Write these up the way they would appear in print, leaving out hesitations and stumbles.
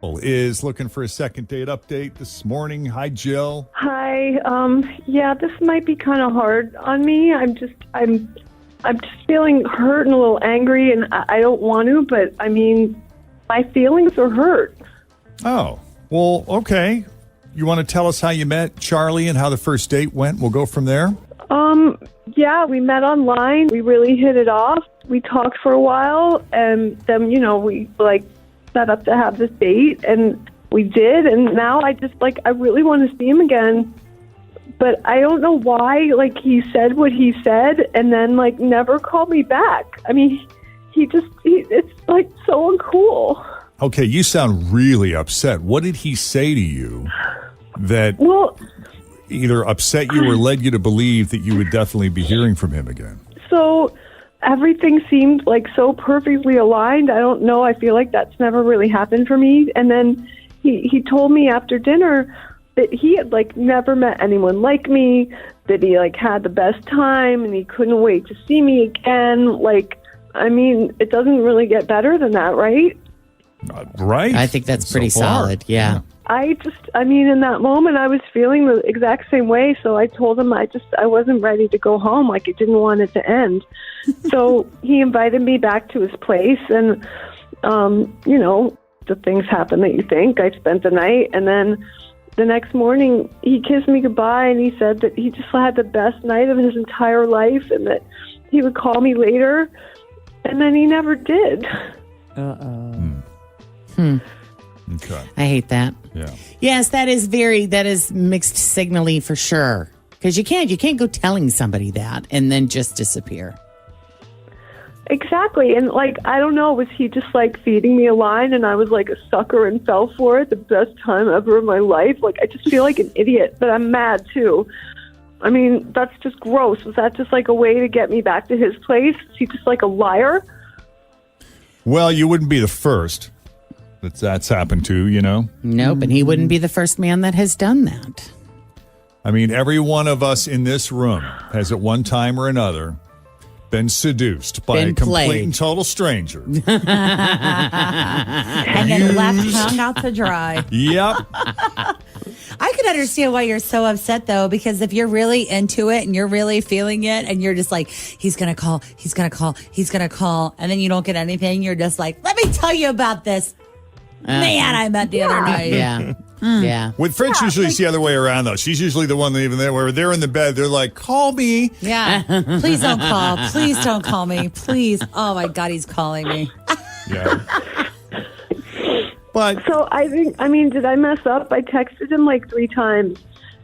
Is looking for a second date update this morning. Hi, Jill. Hi. Yeah, this might be kind of hard on me. I'm just feeling hurt and a little angry, and I don't want to, but I mean, my feelings are hurt. Oh, well, okay. You want to tell us how you met Charlie and how the first date went? We'll go from there. Yeah, we met online. We really hit it off. We talked for a while, and then, we set up to have this date, and we did, and now I really want to see him again, but I don't know why. He said what he said and then never called me back. I mean, it's so uncool. Okay, you sound really upset. What did he say to you that either upset you or led you to believe that you would definitely be hearing from him again? So everything seemed so perfectly aligned. I don't know. I feel like that's never really happened for me. And then he told me after dinner that he had never met anyone like me, that he had the best time and he couldn't wait to see me again. I mean, it doesn't really get better than that, right? Right. I think that's pretty solid. Yeah. In that moment, I was feeling the exact same way. So I told him I wasn't ready to go home. I didn't want it to end. So he invited me back to his place, and, the things happen that you think. I spent the night, and then the next morning he kissed me goodbye, and he said that he just had the best night of his entire life and that he would call me later, and then he never did. Okay. I hate that. Yeah. Yes, that is mixed signaling for sure. Because you can't go telling somebody that and then just disappear. Exactly. And I don't know, was he just feeding me a line and I was a sucker and fell for it? The best time ever of my life. I just feel like an idiot, but I'm mad too. I mean, that's just gross. Was that just a way to get me back to his place? Is he just a liar? Well, you wouldn't be the first that's happened to, Nope, and he wouldn't be the first man that has done that. I mean, every one of us in this room has at one time or another been seduced by a complete and total stranger. And then left hung out to dry. Yep. I could understand why you're so upset, though, because if you're really into it and you're really feeling it and you're just he's going to call, and then you don't get anything, you're just let me tell you about this man I met the other night. Yeah. Yeah. With French, usually it's the other way around, though. She's usually the one that even there, where they're in the bed, they're like, call me. Yeah. Please don't call. Please don't call me. Please. Oh, my God, he's calling me. Yeah. But so did I mess up? I texted him 3 times,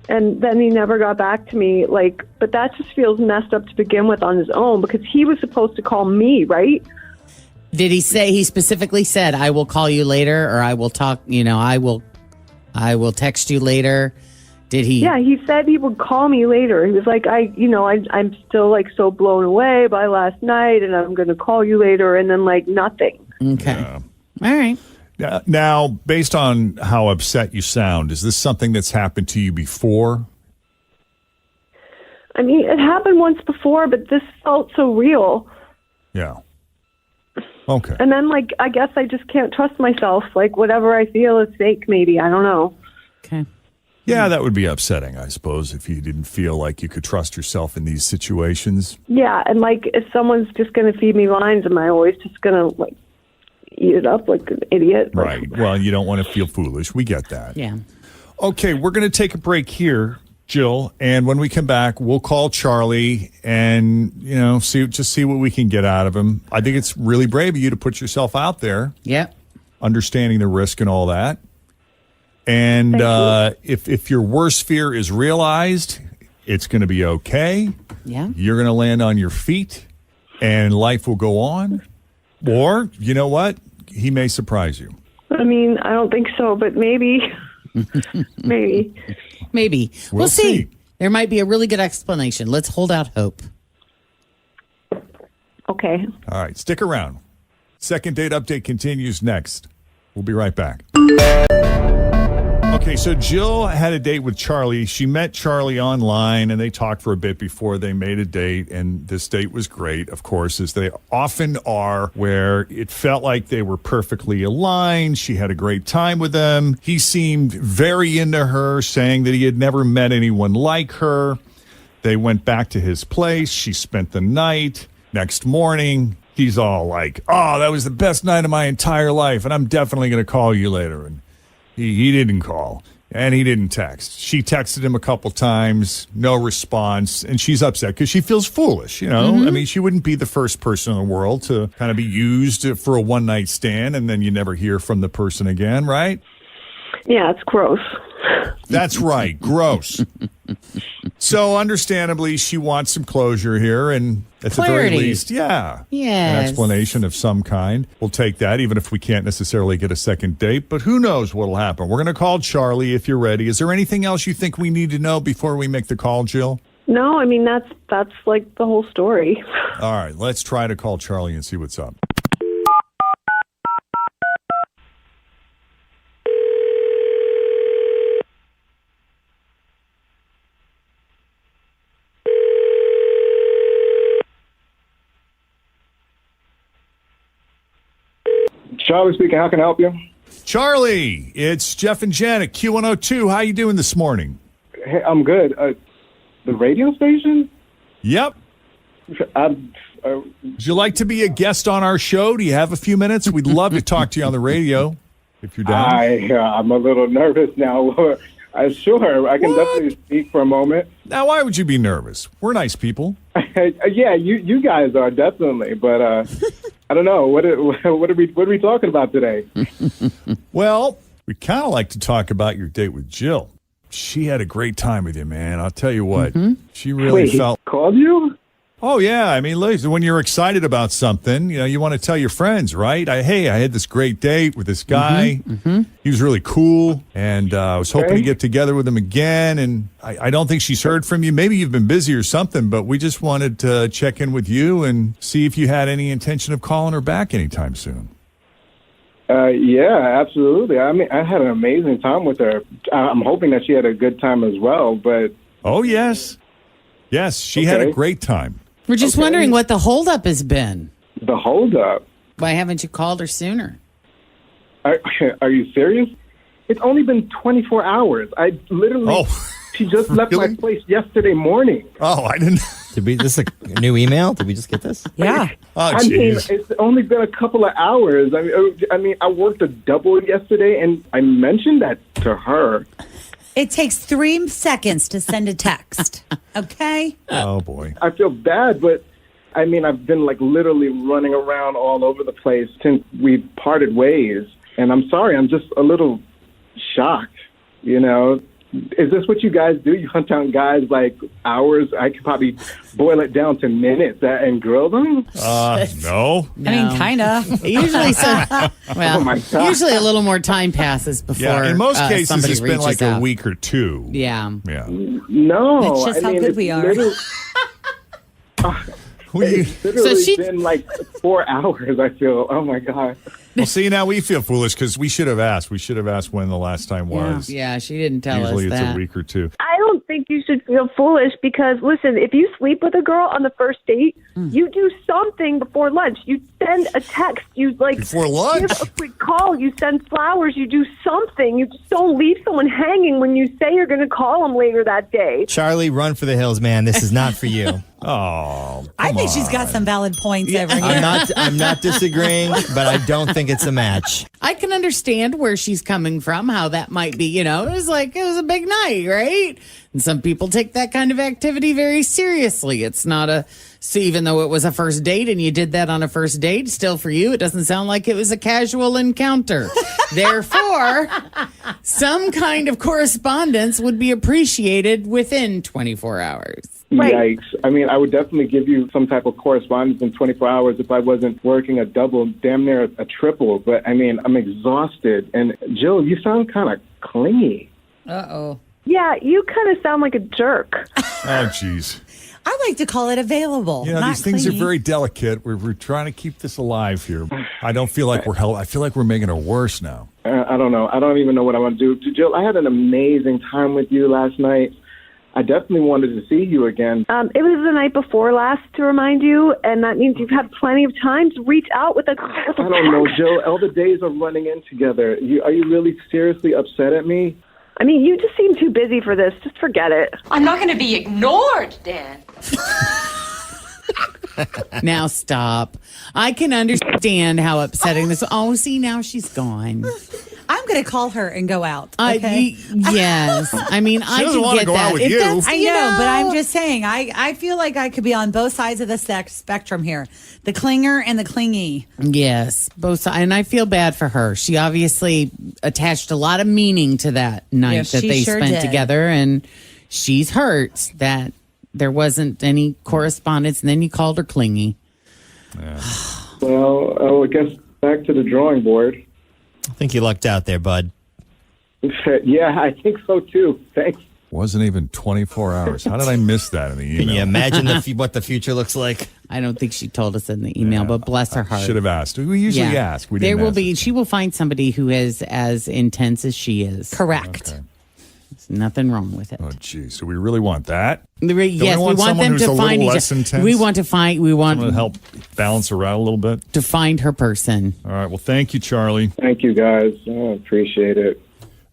and then he never got back to me. But that just feels messed up to begin with on his own, because he was supposed to call me, right? Did he specifically said, I will call you later, or I will talk, I will text you later? Did he? Yeah, he said he would call me later. He was I'm still so blown away by last night, and I'm going to call you later, and then nothing. Okay. Yeah. All right. Now, based on how upset you sound, is this something that's happened to you before? I mean, it happened once before, but this felt so real. Yeah. Okay. And then, I guess I just can't trust myself. Whatever I feel is fake, maybe. I don't know. Okay. Yeah, that would be upsetting, I suppose, if you didn't feel like you could trust yourself in these situations. Yeah, and, if someone's just going to feed me lines, am I always just going to, eat it up like an idiot? Right. Well, you don't want to feel foolish. We get that. Yeah. Okay, we're going to take a break here, Jill, and when we come back, we'll call Charlie and, see what we can get out of him. I think it's really brave of you to put yourself out there. Yep. Understanding the risk and all that. And if your worst fear is realized, it's going to be okay. Yeah. You're going to land on your feet and life will go on. Or, you know what? He may surprise you. I mean, I don't think so, but maybe. Maybe. Maybe. We'll see. There might be a really good explanation. Let's hold out hope. Okay. All right. Stick around. Second date update continues next. We'll be right back. Okay, so Jill had a date with Charlie. She met Charlie online, and they talked for a bit before they made a date. And this date was great, of course, as they often are, where it felt like they were perfectly aligned. She had a great time with him. He seemed very into her, saying that he had never met anyone like her. They went back to his place. She spent the night. Next morning, he's all like, "Oh, that was the best night of my entire life, and I'm definitely going to call you later." And he didn't call, and he didn't text. She texted him a couple times, no response, and she's upset because she feels foolish, you know? I mean, she wouldn't be the first person in the world to kind of be used for a one-night stand, and then you never hear from the person again, right? Yeah, it's gross. That's right, gross. So, understandably, she wants some closure here, and at the very Clarity. least, an Yes. explanation of some kind. We'll take that, even if we can't necessarily get a second date, but who knows what'll happen. We're going to call Charlie if you're ready. Is there anything else you think we need to know before we make the call, Jill? No, I mean, that's like the whole story. All right, let's try to call Charlie and see what's up. Charlie speaking. How can I help you? Charlie, it's Jeff and Jenn at Q102. How you doing this morning? Hey, I'm good. The radio station? Yep. Would you like to be a guest on our show? Do you have a few minutes? We'd love to talk to you on the radio if you're down. I'm a little nervous now. Sure, I can definitely speak for a moment. Now, why would you be nervous? We're nice people. Yeah, you guys are definitely, but I don't know. What are we talking about today? Well, we kind of like to talk about your date with Jill. She had a great time with you, man. I'll tell you what. She really Wait, felt. he called you? Oh, yeah. I mean, listen, when you're excited about something, you know, you want to tell your friends, right? I had this great date with this guy. He was really cool, and I was hoping to get together with him again. And I don't think she's heard from you. Maybe you've been busy or something, but we just wanted to check in with you and see if you had any intention of calling her back anytime soon. Yeah, absolutely. I mean, I had an amazing time with her. I'm hoping that she had a good time as well, but... Oh, yes. Yes, she had a great time. We're just wondering what the holdup has been. The holdup? Why haven't you called her sooner? Are you serious? It's only been 24 hours. I literally... She just left my place yesterday morning. Oh, I didn't... Did we? This is a new email? Did we just get this? Yeah. Oh, I mean, jeez. it's only been a couple of hours. I mean, I worked a double yesterday, and I mentioned that to her. It takes 3 seconds to send a text. Okay? Oh, boy. I feel bad, but I mean, I've been like literally running around all over the place since we parted ways. And I'm sorry, I'm just a little shocked, you know? Is this what you guys do? You hunt down guys like hours? I could probably boil it down to minutes and grill them. No. I mean, kind of. Usually, Oh my God. usually a little more time passes before. Yeah, in most cases, somebody it's been reaches like out. a week or two. Yeah. Yeah. No. That's just I how mean, good it's we are. literally- It's literally So she- been like 4 hours, I feel. Oh, my God. Well, see, now we feel foolish because we should have asked. We should have asked when the last time was. Yeah, she didn't tell Usually us it's that. a week or two. I don't think you should feel foolish because, listen, if you sleep with a girl on the first date, you do something before lunch. You send a text. You like Before lunch? give a quick call. You send flowers. You do something. You just don't leave someone hanging when you say you're going to call them later that day. Charlie, run for the hills, man. This is not for you. Oh, I think she's got some valid points over here. I'm not disagreeing, but I don't think it's a match. I can understand where she's coming from, how that might be, you know, it was a big night, right? And some people take that kind of activity very seriously. It's not so even though it was a first date and you did that on a first date, still for you, it doesn't sound like it was a casual encounter. Therefore, some kind of correspondence would be appreciated within 24 hours. Right. Yikes. I mean, I would definitely give you some type of correspondence in 24 hours if I wasn't working a double, damn near a triple. But, I mean, I'm exhausted. And, Jill, you sound kind of clingy. Uh-oh. Yeah, you kind of sound like a jerk. Oh, jeez. I like to call it available. You know, not these things clingy. are very delicate. We're trying to keep this alive here. I don't feel like I feel like we're making it worse now. I don't know. I don't even know what I want to do. Jill, I had an amazing time with you last night. I definitely wanted to see you again. It was the night before last, to remind you, and that means you've had plenty of time to reach out with a I don't know, Jill. All the days are running in together. Are you really seriously upset at me? I mean, you just seem too busy for this. Just forget it. I'm not going to be ignored, Dan. Now stop. I can understand how upsetting this. Oh, see, now she's gone. I'm going to call her and go out. Okay? Yes. I mean, I doesn't can wanna get go out that. with If you. that's, I know, but I'm just saying, I feel like I could be on both sides of the spectrum here. The clinger and the clingy. Yes, both sides. And I feel bad for her. She obviously attached a lot of meaning to that night Yes, that she they sure spent did. together. And she's hurt that there wasn't any correspondence. And then you called her clingy. Well, I guess back to the drawing board. I think you lucked out there, bud. Yeah, I think so too. Thanks. Wasn't even 24 hours. How did I miss that in the email? Can you imagine what the future looks like? I don't think she told us in the email, but bless her heart. Should have asked. We usually ask. We there didn't will ask be. this She will find somebody who is as intense as she is. Correct. Okay. There's nothing wrong with it. Oh, geez. So we really want that? Yes, want we want someone them who's to a find little each less intense? We want to find. We want Want to help balance her out a little bit? to find her person. All right. Well, thank you, Charlie. Thank you, guys. I appreciate it.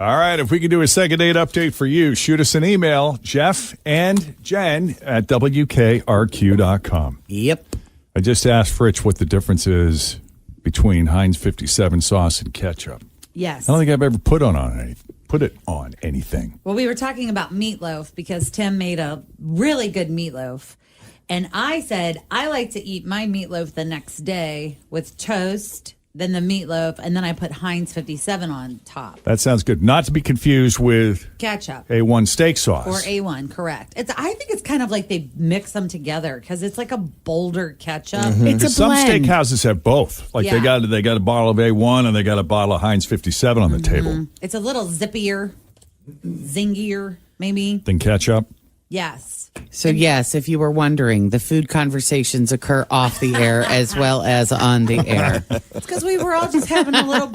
All right. If we can do a second date update for you, shoot us an email, Jeff and Jen at WKRQ.com. Yep. I just asked Fritch what the difference is between Heinz 57 sauce and ketchup. Yes. I don't think I've ever put it on anything. Well, we were talking about meatloaf because Tim made a really good meatloaf. And I said, I like to eat my meatloaf the next day with toast, then the meatloaf, and then I put Heinz 57 on top. That sounds good. Not to be confused with Ketchup. A1 steak sauce. Or A1, correct. I think it's kind of like they mix them together because it's like a bolder ketchup. It's a Some blend. steakhouses have both. Like they Yeah. got a bottle of A1 and they got a bottle of Heinz 57 on the table. It's a little zippier, zingier, maybe. Then ketchup. Yes. So yes, if you were wondering, the food conversations occur off the air as well as on the air. It's because we were all just having a little